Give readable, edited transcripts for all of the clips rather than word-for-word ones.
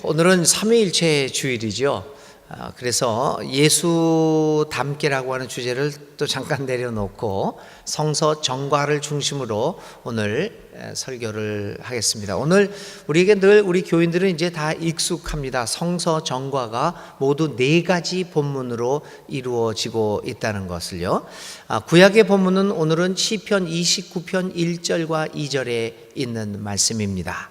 오늘은 삼위일체 주일이죠. 그래서 예수 닮기라고 하는 주제를 또 잠깐 내려놓고 성서 정과를 중심으로 오늘 설교를 하겠습니다. 오늘 우리에게 늘 우리 교인들은 이제 다 익숙합니다. 성서 정과가 모두 4가지 본문으로 이루어지고 있다는 것을요. 구약의 본문은 오늘은 시편 29편 1절과 2절에 있는 말씀입니다.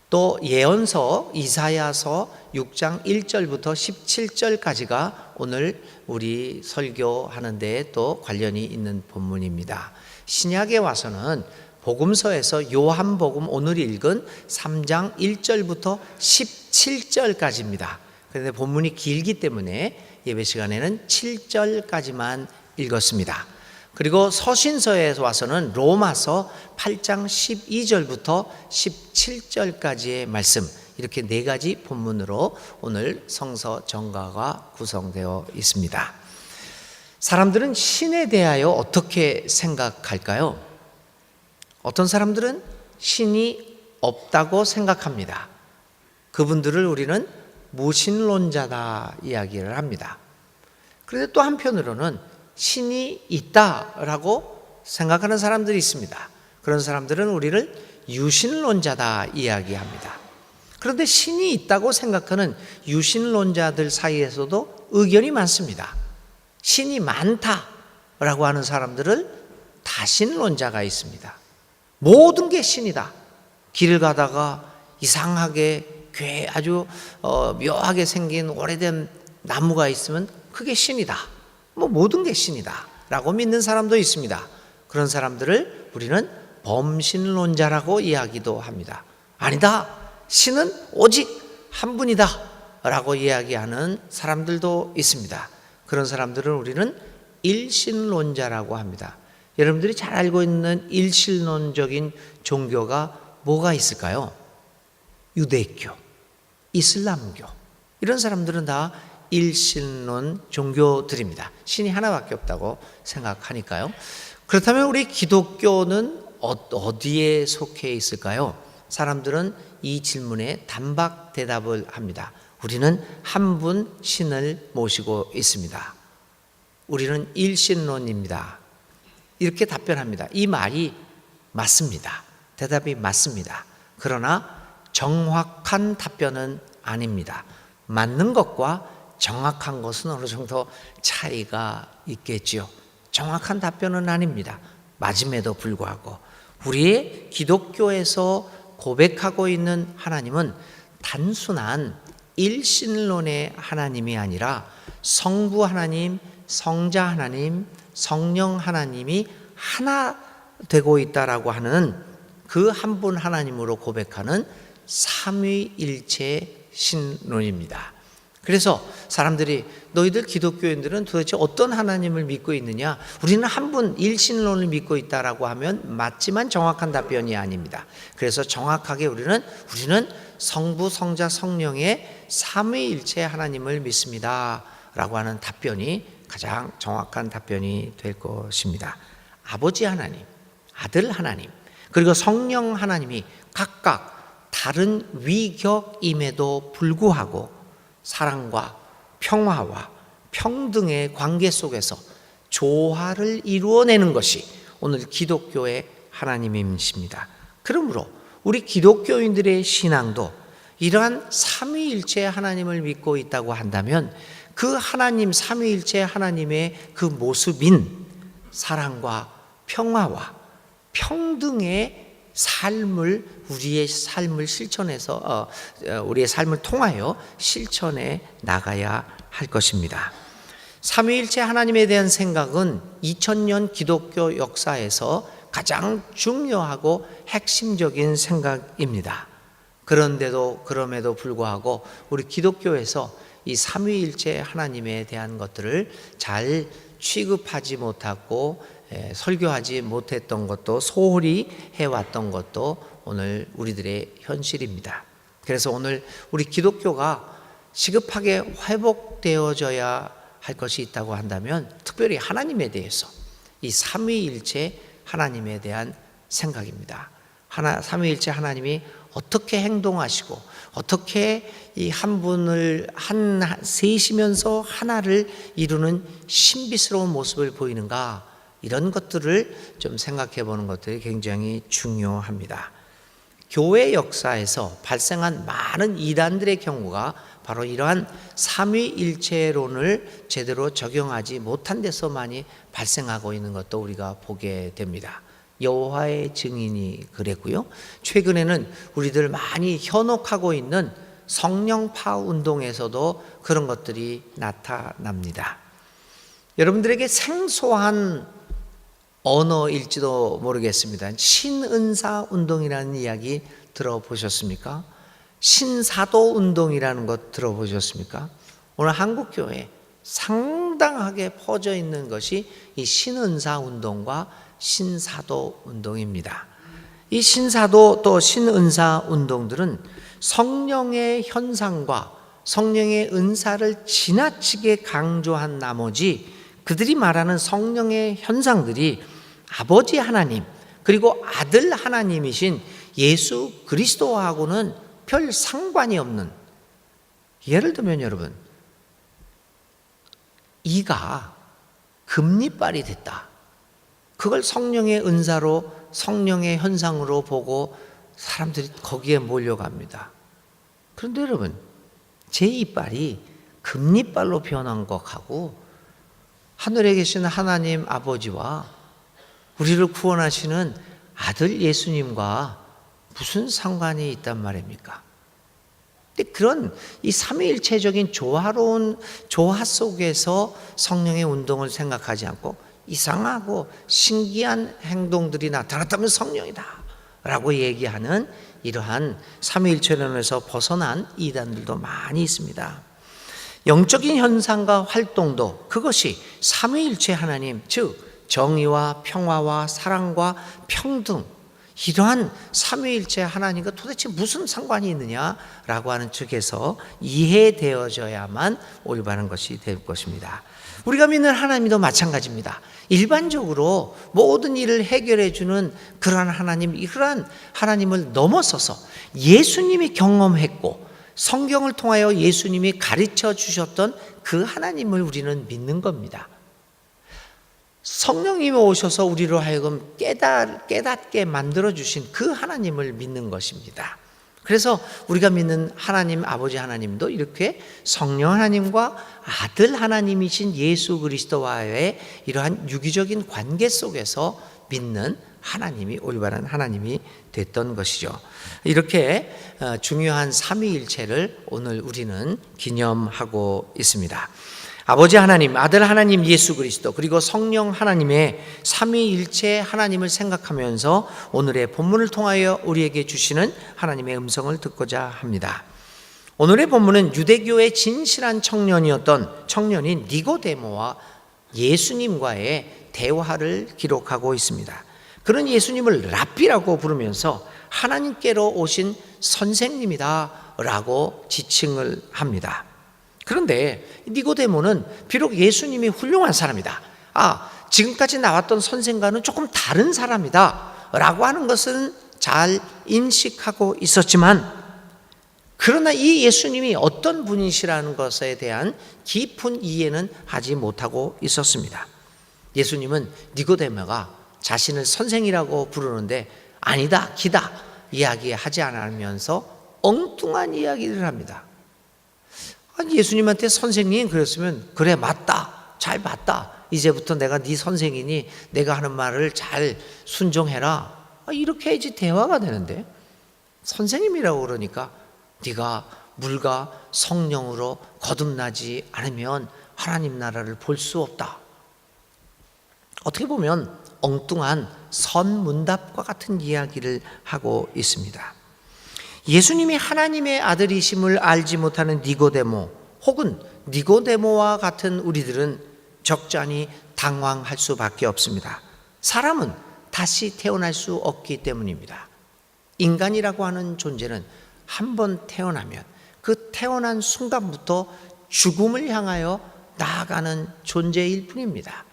또 예언서 이사야서 6장 1절부터 17절까지가 오늘 우리 설교하는 데 또 관련이 있는 본문입니다. 신약에 와서는 복음서에서 요한복음 오늘 읽은 3장 1절부터 17절까지입니다. 그런데 본문이 길기 때문에 예배 시간에는 7절까지만 읽었습니다. 그리고 서신서에 와서는 로마서 8장 12절부터 17절까지의 말씀, 이렇게 4가지 본문으로 오늘 성서 정과가 구성되어 있습니다. 사람들은 신에 대하여 어떻게 생각할까요? 어떤 사람들은 신이 없다고 생각합니다. 그분들을 우리는 무신론자다 이야기를 합니다. 그런데 또 한편으로는 신이 있다라고 생각하는 사람들이 있습니다. 그런 사람들은 우리를 유신론자다 이야기합니다. 그런데 신이 있다고 생각하는 유신론자들 사이에서도 의견이 많습니다. 신이 많다라고 하는 사람들은 다신론자가 있습니다. 모든 게 신이다. 길을 가다가 이상하게 아주 묘하게 생긴 오래된 나무가 있으면 그게 신이다. 모든 게 신이다 라고 믿는 사람도 있습니다. 그런 사람들을 우리는 범신론자라고 이야기도 합니다. 아니다, 신은 오직 한 분이다 라고 이야기하는 사람들도 있습니다. 그런 사람들은 우리는 일신론자라고 합니다. 여러분들이 잘 알고 있는 일신론적인 종교가 뭐가 있을까요? 유대교, 이슬람교, 이런 사람들은 다 일신론 종교들입니다. 신이 하나밖에 없다고 생각하니까요. 그렇다면 우리 기독교는 어디에 속해 있을까요? 사람들은 이 질문에 단박 대답을 합니다. 우리는 한 분 신을 모시고 있습니다. 우리는 일신론입니다. 이렇게 답변합니다. 이 말이 맞습니다. 대답이 맞습니다. 그러나 정확한 답변은 아닙니다. 맞는 것과 정확한 것은 어느 정도 차이가 있겠지요. 정확한 답변은 아닙니다. 맞음에도 불구하고 우리의 기독교에서 고백하고 있는 하나님은 단순한 일신론의 하나님이 아니라 성부 하나님, 성자 하나님, 성령 하나님이 하나 되고 있다라고 하는 그 한 분 하나님으로 고백하는 삼위일체 신론입니다. 그래서 사람들이 너희들 기독교인들은 도대체 어떤 하나님을 믿고 있느냐? 우리는 한 분 일신론을 믿고 있다라고 하면 맞지만 정확한 답변이 아닙니다. 그래서 정확하게 우리는 성부, 성자, 성령의 삼위일체 하나님을 믿습니다 라고 하는 답변이 가장 정확한 답변이 될 것입니다. 아버지 하나님, 아들 하나님, 그리고 성령 하나님이 각각 다른 위격임에도 불구하고 사랑과 평화와 평등의 관계 속에서 조화를 이루어내는 것이 오늘 기독교의 하나님이십니다. 그러므로 우리 기독교인들의 신앙도 이러한 삼위일체 하나님을 믿고 있다고 한다면 그 하나님, 삼위일체 하나님의 그 모습인 사랑과 평화와 평등의 삶을 우리의 삶을 실천해서 우리의 삶을 통하여 실천해 나가야 할 것입니다. 삼위일체 하나님에 대한 생각은 2000년 기독교 역사에서 가장 중요하고 핵심적인 생각입니다. 그럼에도 불구하고 우리 기독교에서 이 삼위일체 하나님에 대한 것들을 잘 취급하지 못하고 설교하지 못했던 것도 소홀히 해왔던 것도 오늘 우리들의 현실입니다. 그래서 오늘 우리 기독교가 시급하게 회복되어져야 할 것이 있다고 한다면 특별히 하나님에 대해서 이 삼위일체 하나님에 대한 생각입니다. 삼위일체 하나님이 어떻게 행동하시고 어떻게 이 한 분을 셋이면서 하나를 이루는 신비스러운 모습을 보이는가, 이런 것들을 좀 생각해 보는 것들이 굉장히 중요합니다. 교회 역사에서 발생한 많은 이단들의 경우가 바로 이러한 삼위일체론을 제대로 적용하지 못한 데서 많이 발생하고 있는 것도 우리가 보게 됩니다. 여호와의 증인이 그랬고요. 최근에는 우리들 많이 현혹하고 있는 성령파 운동에서도 그런 것들이 나타납니다. 여러분들에게 생소한 언어일지도 모르겠습니다. 신은사 운동이라는 이야기 들어보셨습니까? 신사도 운동이라는 것 들어보셨습니까? 오늘 한국교회에 상당하게 퍼져 있는 것이 이 신은사 운동과 신사도 운동입니다. 이 신사도 또 신은사 운동들은 성령의 현상과 성령의 은사를 지나치게 강조한 나머지 그들이 말하는 성령의 현상들이 아버지 하나님 그리고 아들 하나님이신 예수 그리스도하고는 별 상관이 없는, 예를 들면 여러분, 이가 금리빨이 됐다, 그걸 성령의 은사로 성령의 현상으로 보고 사람들이 거기에 몰려갑니다. 그런데 여러분, 제 이빨이 금리빨로 변한 것하고 하늘에 계신 하나님 아버지와 우리를 구원하시는 아들 예수님과 무슨 상관이 있단 말입니까? 근데 그런 이 삼위일체적인 조화로운 조화 속에서 성령의 운동을 생각하지 않고 이상하고 신기한 행동들이 나타났다면 성령이다 라고 얘기하는 이러한 삼위일체론에서 벗어난 이단들도 많이 있습니다. 영적인 현상과 활동도 그것이 삼위일체 하나님, 즉 정의와 평화와 사랑과 평등, 이러한 삼위일체 하나님과 도대체 무슨 상관이 있느냐라고 하는 측에서 이해되어져야만 올바른 것이 될 것입니다. 우리가 믿는 하나님도 마찬가지입니다. 일반적으로 모든 일을 해결해 주는 그러한 하나님, 그러한 하나님을 넘어서서 예수님이 경험했고 성경을 통하여 예수님이 가르쳐 주셨던 그 하나님을 우리는 믿는 겁니다. 성령님이 오셔서 우리로 하여금 깨닫게 만들어주신 그 하나님을 믿는 것입니다. 그래서 우리가 믿는 하나님, 아버지 하나님도 이렇게 성령 하나님과 아들 하나님이신 예수 그리스도와의 이러한 유기적인 관계 속에서 믿는 하나님이 올바른 하나님이 됐던 것이죠. 이렇게 중요한 삼위일체를 오늘 우리는 기념하고 있습니다. 아버지 하나님, 아들 하나님 예수 그리스도, 그리고 성령 하나님의 삼위일체 하나님을 생각하면서 오늘의 본문을 통하여 우리에게 주시는 하나님의 음성을 듣고자 합니다. 오늘의 본문은 유대교의 진실한 청년이었던 청년인 니고데모와 예수님과의 대화를 기록하고 있습니다. 그는 예수님을 랍비라고 부르면서 하나님께로 오신 선생님이다 라고 지칭을 합니다. 그런데 니고데모는 비록 예수님이 훌륭한 사람이다, 지금까지 나왔던 선생과는 조금 다른 사람이다 라고 하는 것은 잘 인식하고 있었지만, 그러나 이 예수님이 어떤 분이시라는 것에 대한 깊은 이해는 하지 못하고 있었습니다. 예수님은 니고데모가 자신을 선생이라고 부르는데 아니다, 기다 이야기하지 않으면서 엉뚱한 이야기를 합니다. 예수님한테 선생님 그랬으면 그래, 맞다, 잘 봤다, 이제부터 내가 네 선생이니 내가 하는 말을 잘 순종해라, 이렇게 해야지 대화가 되는데, 선생님이라고 그러니까 네가 물과 성령으로 거듭나지 않으면 하나님 나라를 볼 수 없다. 어떻게 보면 엉뚱한 선문답과 같은 이야기를 하고 있습니다. 예수님이 하나님의 아들이심을 알지 못하는 니고데모, 혹은 니고데모와 같은 우리들은 적잖이 당황할 수밖에 없습니다. 사람은 다시 태어날 수 없기 때문입니다. 인간이라고 하는 존재는 한 번 태어나면 그 태어난 순간부터 죽음을 향하여 나아가는 존재일 뿐입니다.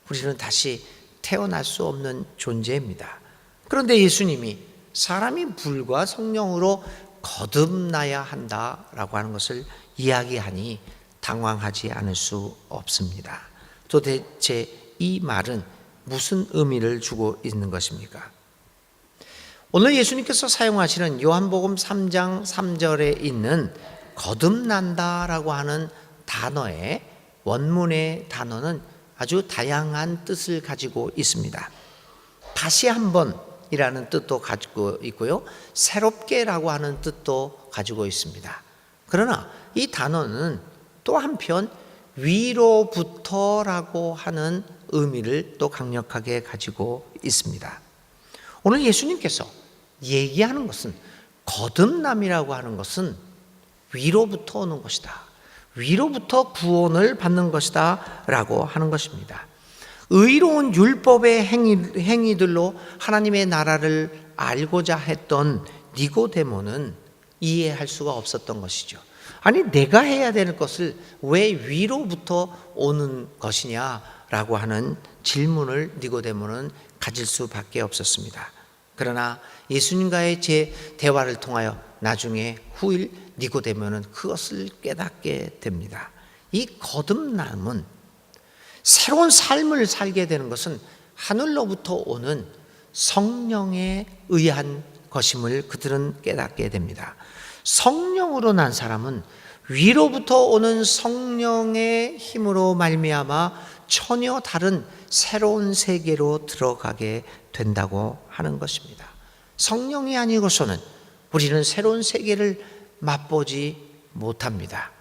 우리는 다시 태어날 수 없는 존재입니다. 그런데 예수님이 사람이 불과 성령으로 거듭나야 한다라고 하는 것을 이야기하니 당황하지 않을 수 없습니다. 도대체 이 말은 무슨 의미를 주고 있는 것입니까? 오늘 예수님께서 사용하시는 요한복음 3장 3절에 있는 거듭난다라고 하는 단어의 원문의 단어는 아주 다양한 뜻을 가지고 있습니다. 다시 한번 이라는 뜻도 가지고 있고요, 새롭게라고 하는 뜻도 가지고 있습니다. 그러나 이 단어는 또 한편 위로부터라고 하는 의미를 또 강력하게 가지고 있습니다. 오늘 예수님께서 얘기하는 것은 거듭남이라고 하는 것은 위로부터 오는 것이다, 위로부터 구원을 받는 것이다 라고 하는 것입니다. 의로운 율법의 행위들로 하나님의 나라를 알고자 했던 니고데모는 이해할 수가 없었던 것이죠. 아니, 내가 해야 되는 것을 왜 위로부터 오는 것이냐라고 하는 질문을 니고데모는 가질 수밖에 없었습니다. 그러나 예수님과의 제 대화를 통하여 나중에 후일 니고데모는 그것을 깨닫게 됩니다. 이 거듭남은, 새로운 삶을 살게 되는 것은 하늘로부터 오는 성령에 의한 것임을 그들은 깨닫게 됩니다. 성령으로 난 사람은 위로부터 오는 성령의 힘으로 말미암아 전혀 다른 새로운 세계로 들어가게 된다고 하는 것입니다. 성령이 아니고서는 우리는 새로운 세계를 맛보지 못합니다.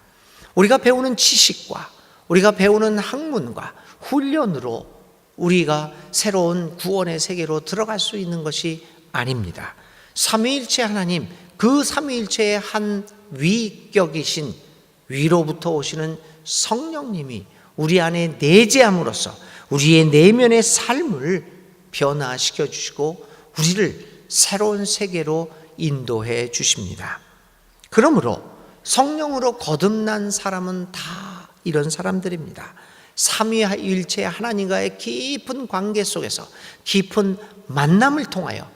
우리가 배우는 지식과 우리가 배우는 학문과 훈련으로 우리가 새로운 구원의 세계로 들어갈 수 있는 것이 아닙니다. 삼위일체 하나님, 그 삼위일체의 한 위격이신 위로부터 오시는 성령님이 우리 안에 내재함으로써 우리의 내면의 삶을 변화시켜 주시고 우리를 새로운 세계로 인도해 주십니다. 그러므로 성령으로 거듭난 사람은 다 이런 사람들입니다. 삼위일체 하나님과의 깊은 관계 속에서 깊은 만남을 통하여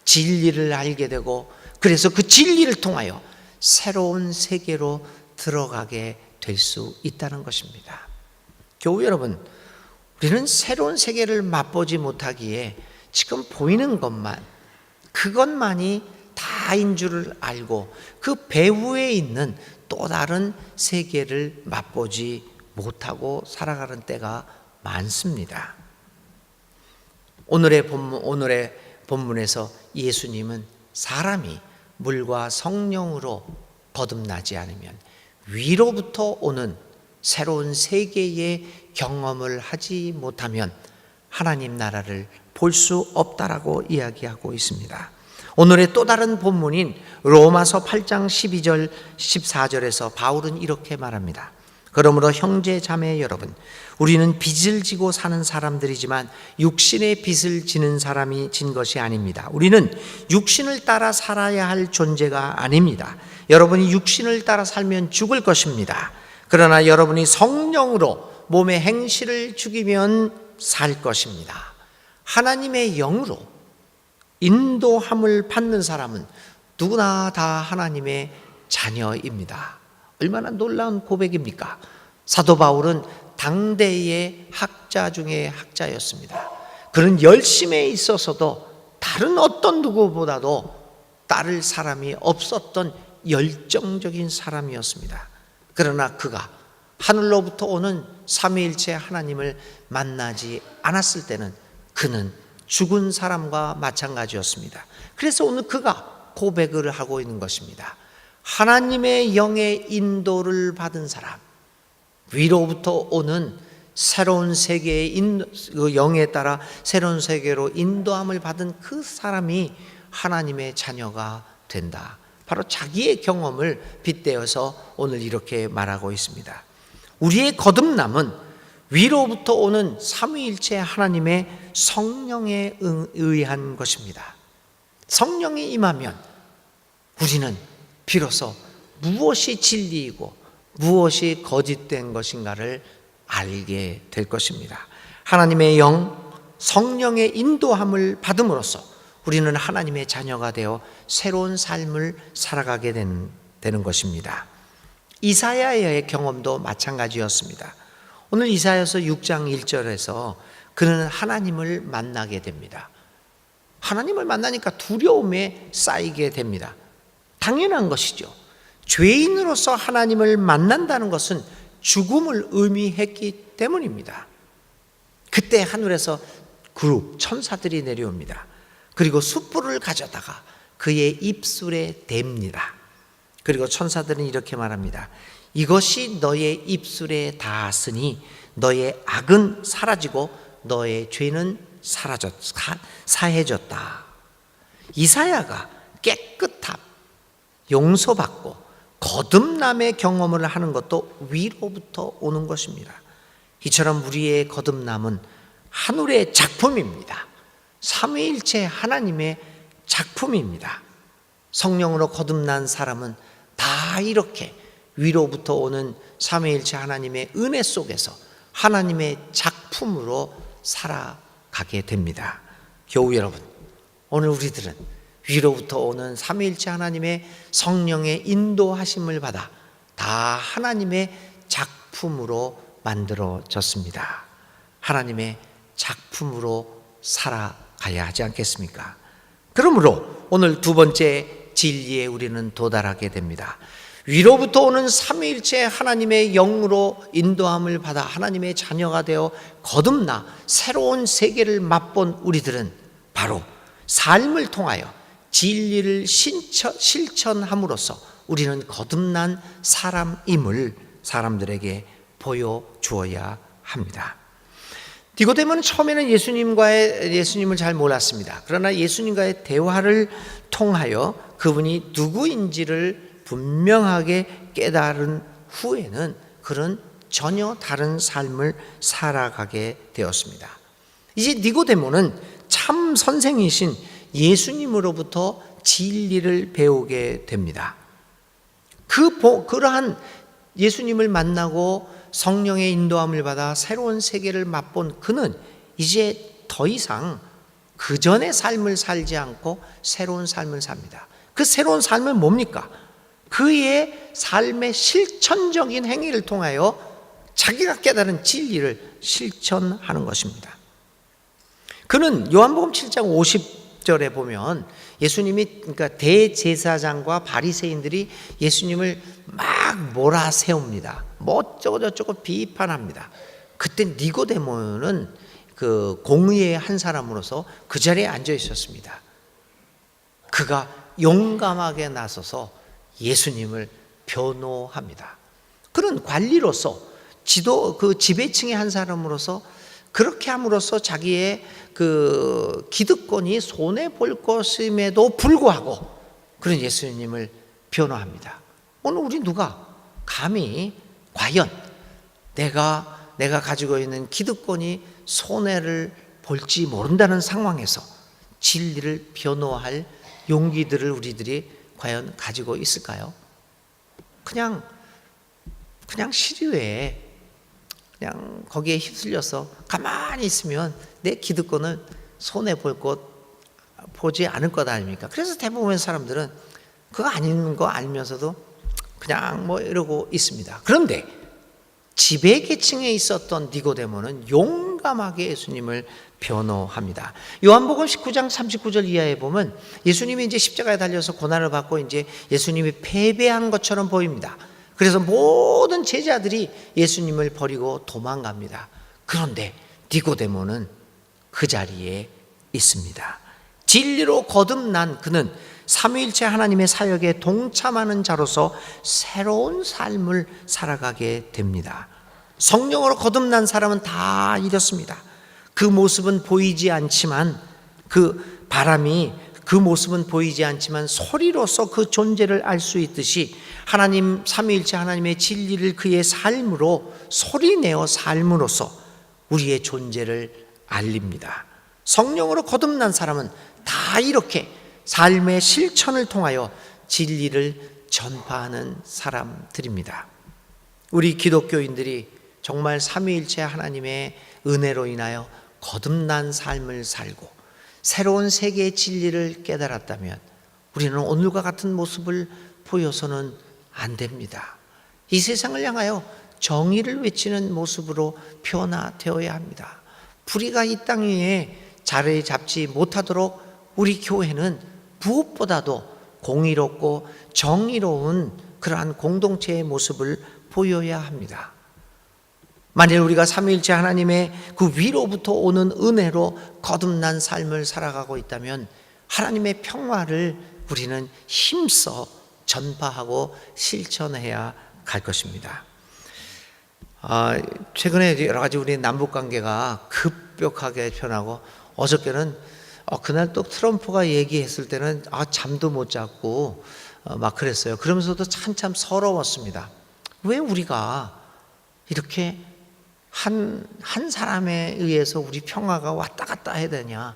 진리를 알게 되고, 그래서 그 진리를 통하여 새로운 세계로 들어가게 될 수 있다는 것입니다. 교우 여러분, 우리는 새로운 세계를 맛보지 못하기에 지금 보이는 것만, 그것만이 다인 줄을 알고 그 배후에 있는 또 다른 세계를 맛보지 못하고 살아가는 때가 많습니다. 오늘의 본문에서 예수님은 사람이 물과 성령으로 거듭나지 않으면 위로부터 오는 새로운 세계의 경험을 하지 못하면 하나님 나라를 볼 수 없다라고 이야기하고 있습니다. 오늘의 또 다른 본문인 로마서 8장 12절 14절에서 바울은 이렇게 말합니다. 그러므로 형제 자매 여러분, 우리는 빚을 지고 사는 사람들이지만 육신의 빚을 지는 사람이 진 것이 아닙니다. 우리는 육신을 따라 살아야 할 존재가 아닙니다. 여러분이 육신을 따라 살면 죽을 것입니다. 그러나 여러분이 성령으로 몸의 행실을 죽이면 살 것입니다. 하나님의 영으로 인도함을 받는 사람은 누구나 다 하나님의 자녀입니다. 얼마나 놀라운 고백입니까? 사도 바울은 당대의 학자 중에 학자였습니다. 그는 열심에 있어서도 다른 어떤 누구보다도 따를 사람이 없었던 열정적인 사람이었습니다. 그러나 그가 하늘로부터 오는 삼위일체 하나님을 만나지 않았을 때는 그는 죽은 사람과 마찬가지였습니다. 그래서 오늘 그가 고백을 하고 있는 것입니다. 하나님의 영의 인도를 받은 사람, 위로부터 오는 새로운 세계의 영에 따라 새로운 세계로 인도함을 받은 그 사람이 하나님의 자녀가 된다. 바로 자기의 경험을 빗대어서 오늘 이렇게 말하고 있습니다. 우리의 거듭남은 위로부터 오는 삼위일체 하나님의 성령에 의한 것입니다. 성령이 임하면 우리는 비로소 무엇이 진리이고 무엇이 거짓된 것인가를 알게 될 것입니다. 하나님의 영, 성령의 인도함을 받음으로써 우리는 하나님의 자녀가 되어 새로운 삶을 살아가게 되는 것입니다. 이사야의 경험도 마찬가지였습니다. 오늘 이사야서 6장 1절에서 그는 하나님을 만나게 됩니다. 하나님을 만나니까 두려움에 쌓이게 됩니다. 당연한 것이죠. 죄인으로서 하나님을 만난다는 것은 죽음을 의미했기 때문입니다. 그때 하늘에서 그룹 천사들이 내려옵니다. 그리고 숯불을 가져다가 그의 입술에 댑니다. 그리고 천사들은 이렇게 말합니다. 이것이 너의 입술에 닿았으니 너의 악은 사라지고 너의 죄는 사해졌다. 이사야가 깨끗함, 용서받고 거듭남의 경험을 하는 것도 위로부터 오는 것입니다. 이처럼 우리의 거듭남은 하늘의 작품입니다. 삼위일체 하나님의 작품입니다. 성령으로 거듭난 사람은 다 이렇게 위로부터 오는 삼위일체 하나님의 은혜 속에서 하나님의 작품으로 살아가게 됩니다. 교우 여러분, 오늘 우리들은 위로부터 오는 삼위일체 하나님의 성령의 인도하심을 받아 다 하나님의 작품으로 만들어졌습니다. 하나님의 작품으로 살아가야 하지 않겠습니까? 그러므로 오늘 두 번째 진리에 우리는 도달하게 됩니다. 위로부터 오는 삼위일체 하나님의 영으로 인도함을 받아 하나님의 자녀가 되어 거듭나 새로운 세계를 맛본 우리들은 바로 삶을 통하여 진리를 실천함으로써 우리는 거듭난 사람임을 사람들에게 보여주어야 합니다. 니고데모는 처음에는 예수님을 잘 몰랐습니다. 그러나 예수님과의 대화를 통하여 그분이 누구인지를 분명하게 깨달은 후에는 그는 전혀 다른 삶을 살아가게 되었습니다. 이제 니고데모는 참 선생이신 예수님으로부터 진리를 배우게 됩니다. 그러한 예수님을 만나고 성령의 인도함을 받아 새로운 세계를 맛본 그는 이제 더 이상 그 전의 삶을 살지 않고 새로운 삶을 삽니다. 그 새로운 삶은 뭡니까? 그의 삶의 실천적인 행위를 통하여 자기가 깨달은 진리를 실천하는 것입니다. 그는 요한복음 7장 50절에 보면 예수님이 그러니까 대제사장과 바리새인들이 예수님을 막 몰아세웁니다. 뭐 어쩌고 저쩌고 비판합니다. 그때 니고데모는 그 공의의 한 사람으로서 그 자리에 앉아 있었습니다. 그가 용감하게 나서서 예수님을 변호합니다. 그런 관리로서 그 지배층의 한 사람으로서 그렇게 함으로써 자기의 그 기득권이 손해 볼 것임에도 불구하고 그런 예수님을 변호합니다. 오늘 우리 누가 감히 과연 내가 가지고 있는 기득권이 손해를 볼지 모른다는 상황에서 진리를 변호할 용기들을 우리들이 과연 가지고 있을까요? 그냥 시류에 그냥 거기에 휩쓸려서 가만히 있으면 내 기득권을 손해 보지 않을 것 아닙니까? 그래서 대부분의 사람들은 그거 아닌 거 알면서도 그냥 뭐 이러고 있습니다. 그런데 지배계층에 있었던 니고데모는 용감하게 예수님을 변호합니다. 요한복음 19장 39절 이하에 보면 예수님이 이제 십자가에 달려서 고난을 받고 이제 예수님이 패배한 것처럼 보입니다. 그래서 모든 제자들이 예수님을 버리고 도망갑니다. 그런데 니고데모는 그 자리에 있습니다. 진리로 거듭난 그는 삼위일체 하나님의 사역에 동참하는 자로서 새로운 삶을 살아가게 됩니다. 성령으로 거듭난 사람은 다 이렇습니다. 그 모습은 보이지 않지만 그 모습은 보이지 않지만 소리로서 그 존재를 알 수 있듯이 하나님 삼위일체 하나님의 진리를 그의 삶으로 소리내어 삶으로써 우리의 존재를 알립니다. 성령으로 거듭난 사람은 다 이렇게 삶의 실천을 통하여 진리를 전파하는 사람들입니다. 우리 기독교인들이 정말 삼위일체 하나님의 은혜로 인하여 거듭난 삶을 살고 새로운 세계의 진리를 깨달았다면 우리는 오늘과 같은 모습을 보여서는 안 됩니다. 이 세상을 향하여 정의를 외치는 모습으로 변화되어야 합니다. 불의가 이 땅 위에 자리 잡지 못하도록 우리 교회는 무엇보다도 공의롭고 정의로운 그러한 공동체의 모습을 보여야 합니다. 만일 우리가 삼위일체 하나님의 그 위로부터 오는 은혜로 거듭난 삶을 살아가고 있다면 하나님의 평화를 우리는 힘써 전파하고 실천해야 갈 것입니다. 최근에 여러 가지 우리 남북 관계가 급격하게 변하고, 어저께는 그날 또 트럼프가 얘기했을 때는 잠도 못 잤고 막 그랬어요. 그러면서도 참 서러웠습니다. 왜 우리가 이렇게 한 사람에 의해서 우리 평화가 왔다 갔다 해야 되냐.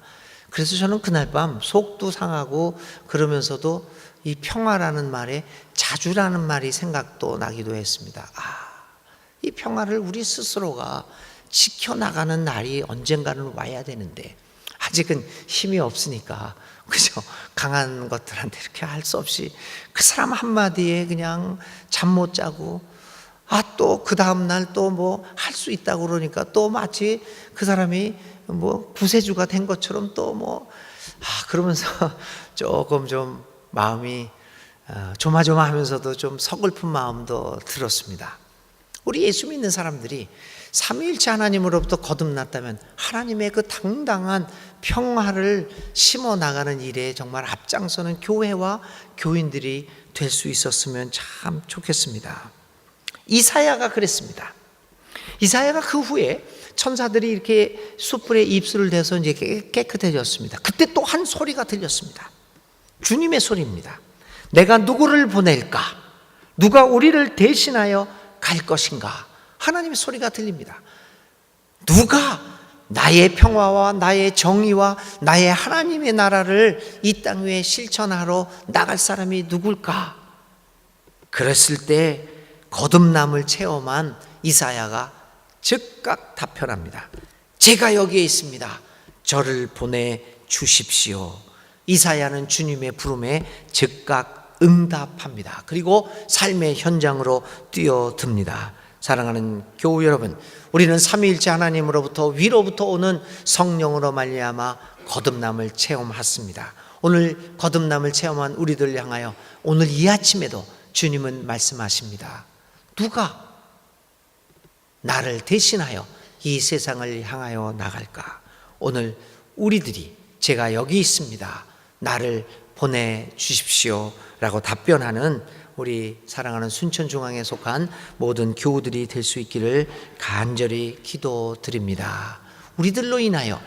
그래서 저는 그날 밤 속도 상하고 그러면서도 이 평화라는 말에 자주라는 말이 생각도 나기도 했습니다. 이 평화를 우리 스스로가 지켜나가는 날이 언젠가는 와야 되는데 아직은 힘이 없으니까, 그죠? 강한 것들한테 이렇게 할 수 없이 그 사람 한마디에 그냥 잠 못 자고, 또 그 다음날 또 뭐 할 수 있다고 그러니까 또 마치 그 사람이 뭐 구세주가 된 것처럼 또 뭐, 그러면서 조금 좀 마음이 조마조마하면서도 좀 서글픈 마음도 들었습니다. 우리 예수 믿는 사람들이 삼위일체 하나님으로부터 거듭났다면 하나님의 그 당당한 평화를 심어 나가는 일에 정말 앞장서는 교회와 교인들이 될 수 있었으면 참 좋겠습니다. 이사야가 그랬습니다. 이사야가 그 후에 천사들이 이렇게 숯불에 입술을 대서 이제 깨끗해졌습니다. 그때 또 한 소리가 들렸습니다. 주님의 소리입니다. 내가 누구를 보낼까? 누가 우리를 대신하여 갈 것인가? 하나님의 소리가 들립니다. 누가 나의 평화와 나의 정의와 나의 하나님의 나라를 이 땅 위에 실천하러 나갈 사람이 누굴까? 그랬을 때 거듭남을 체험한 이사야가 즉각 답변합니다. 제가 여기에 있습니다. 저를 보내주십시오. 이사야는 주님의 부름에 즉각 응답합니다. 그리고 삶의 현장으로 뛰어듭니다. 사랑하는 교우 여러분, 우리는 삼위일체 하나님으로부터 위로부터 오는 성령으로 말미암아 거듭남을 체험했습니다. 오늘 거듭남을 체험한 우리들 향하여 오늘 이 아침에도 주님은 말씀하십니다. 누가 나를 대신하여 이 세상을 향하여 나갈까? 오늘 우리들이 제가 여기 있습니다. 나를 보내주십시오 라고 답변하는 우리 사랑하는 순천중앙에 속한 모든 교우들이 될 수 있기를 간절히 기도드립니다. 우리들로 인하여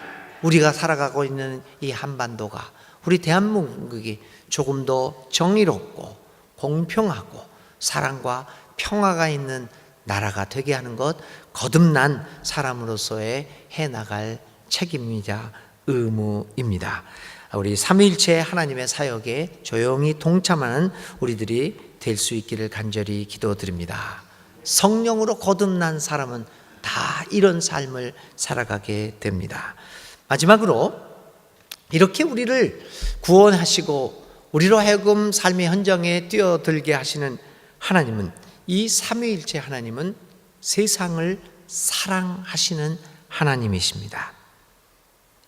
우리가 살아가고 있는 이 한반도가, 우리 대한민국이 조금 더 정의롭고 공평하고 사랑과 평화가 있는 나라가 되게 하는 것, 거듭난 사람으로서의 해나갈 책임이자 의무입니다. 우리 삼위일체 하나님의 사역에 조용히 동참하는 우리들이 될 수 있기를 간절히 기도드립니다. 성령으로 거듭난 사람은 다 이런 삶을 살아가게 됩니다. 마지막으로 이렇게 우리를 구원하시고 우리로 하여금 삶의 현장에 뛰어들게 하시는 하나님은, 이 삼위일체 하나님은 세상을 사랑하시는 하나님이십니다.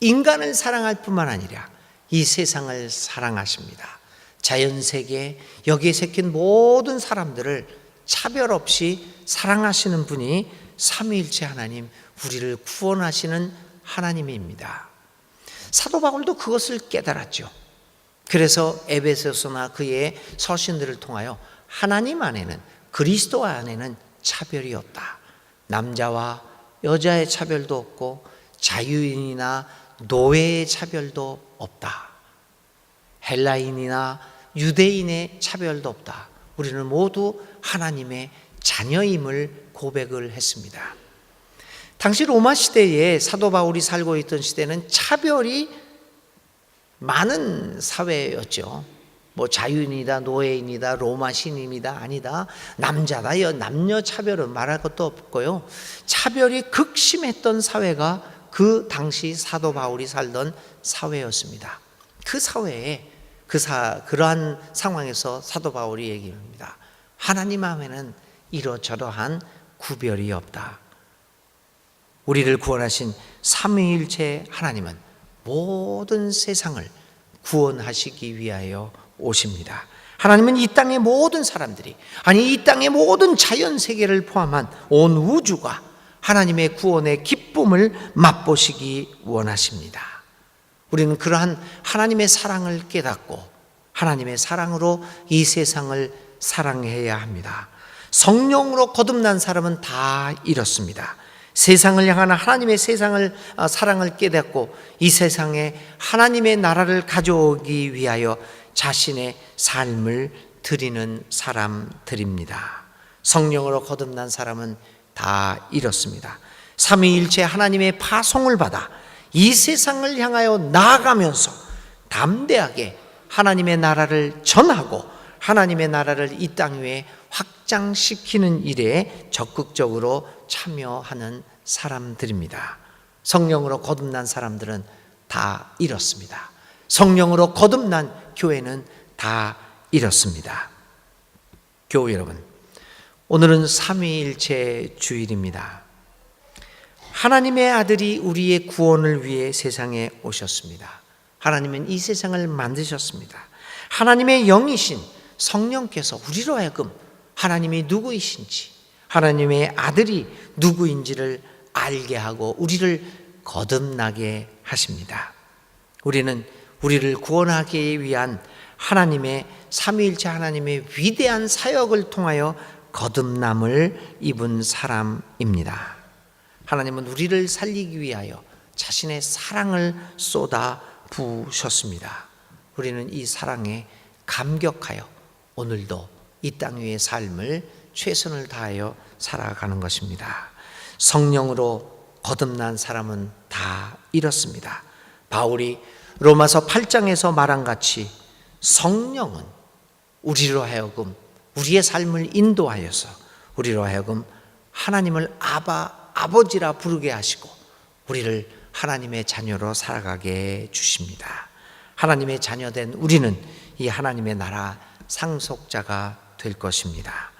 인간을 사랑할 뿐만 아니라 이 세상을 사랑하십니다. 자연세계, 여기에 섞인 모든 사람들을 차별 없이 사랑하시는 분이 삼위일체 하나님, 우리를 구원하시는 하나님입니다. 사도 바울도 그것을 깨달았죠. 그래서 에베소서나 그의 서신들을 통하여 하나님 안에는, 그리스도 안에는 차별이 없다. 남자와 여자의 차별도 없고 자유인이나 노예의 차별도 없다. 헬라인이나 유대인의 차별도 없다. 우리는 모두 하나님의 자녀임을 고백을 했습니다. 당시 로마 시대에 사도 바울이 살고 있던 시대는 차별이 많은 사회였죠. 뭐 자유인이다, 노예인이다, 로마 신임이다, 아니다, 남자다, 남녀 차별은 말할 것도 없고요. 차별이 극심했던 사회가 그 당시 사도 바울이 살던 사회였습니다. 그 사회에 그러한 상황에서 사도 바울이 얘기합니다. 하나님 앞에는 이러저러한 구별이 없다. 우리를 구원하신 삼위일체 하나님은 모든 세상을 구원하시기 위하여 오십니다. 하나님은 이 땅의 모든 사람들이, 아니 이 땅의 모든 자연 세계를 포함한 온 우주가 하나님의 구원의 기쁨을 맛보시기 원하십니다. 우리는 그러한 하나님의 사랑을 깨닫고 하나님의 사랑으로 이 세상을 사랑해야 합니다. 성령으로 거듭난 사람은 다 이렇습니다. 세상을 향한 하나님의 사랑을 깨닫고 이 세상에 하나님의 나라를 가져오기 위하여 자신의 삶을 드리는 사람들입니다. 성령으로 거듭난 사람은 다 이렇습니다. 삼위일체 하나님의 파송을 받아 이 세상을 향하여 나아가면서 담대하게 하나님의 나라를 전하고 하나님의 나라를 이 땅 위에 확장시키는 일에 적극적으로 참여하는 사람들입니다. 성령으로 거듭난 사람들은 다 이렇습니다. 성령으로 거듭난 교회는 다 이렇습니다. 교우 여러분, 오늘은 삼위일체 주일입니다. 하나님의 아들이 우리의 구원을 위해 세상에 오셨습니다. 하나님은 이 세상을 만드셨습니다. 하나님의 영이신 성령께서 우리로 하여금 하나님이 누구이신지, 하나님의 아들이 누구인지를 알게 하고 우리를 거듭나게 하십니다. 우리는 우리를 구원하기 위한 하나님의 삼위일체 하나님의 위대한 사역을 통하여 거듭남을 입은 사람입니다. 하나님은 우리를 살리기 위하여 자신의 사랑을 쏟아 부으셨습니다. 우리는 이 사랑에 감격하여 오늘도 이 땅 위의 삶을 최선을 다하여 살아가는 것입니다. 성령으로 거듭난 사람은 다 이렇습니다. 바울이 로마서 8장에서 말한 같이 성령은 우리로 하여금 우리의 삶을 인도하여서 우리로 하여금 하나님을 아버지라 부르게 하시고 우리를 하나님의 자녀로 살아가게 해주십니다. 하나님의 자녀된 우리는 이 하나님의 나라 상속자가 될 것입니다.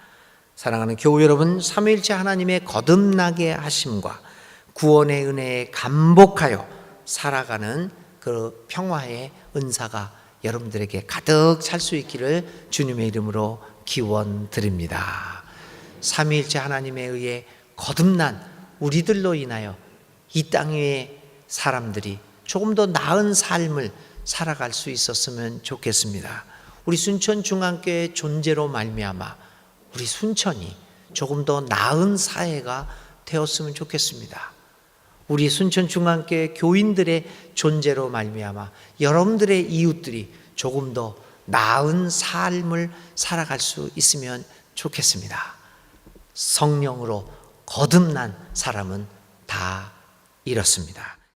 사랑하는 교우 여러분, 삼위일체 하나님의 거듭나게 하심과 구원의 은혜에 감복하여 살아가는 그 평화의 은사가 여러분들에게 가득 찰 수 있기를 주님의 이름으로 기원드립니다. 삼위일체 하나님에 의해 거듭난 우리들로 인하여 이 땅 위의 사람들이 조금 더 나은 삶을 살아갈 수 있었으면 좋겠습니다. 우리 순천중앙교회 존재로 말미암아 우리 순천이 조금 더 나은 사회가 되었으면 좋겠습니다. 우리 순천중앙교회 교인들의 존재로 말미암아 여러분들의 이웃들이 조금 더 나은 삶을 살아갈 수 있으면 좋겠습니다. 성령으로 거듭난 사람은 다 이렇습니다.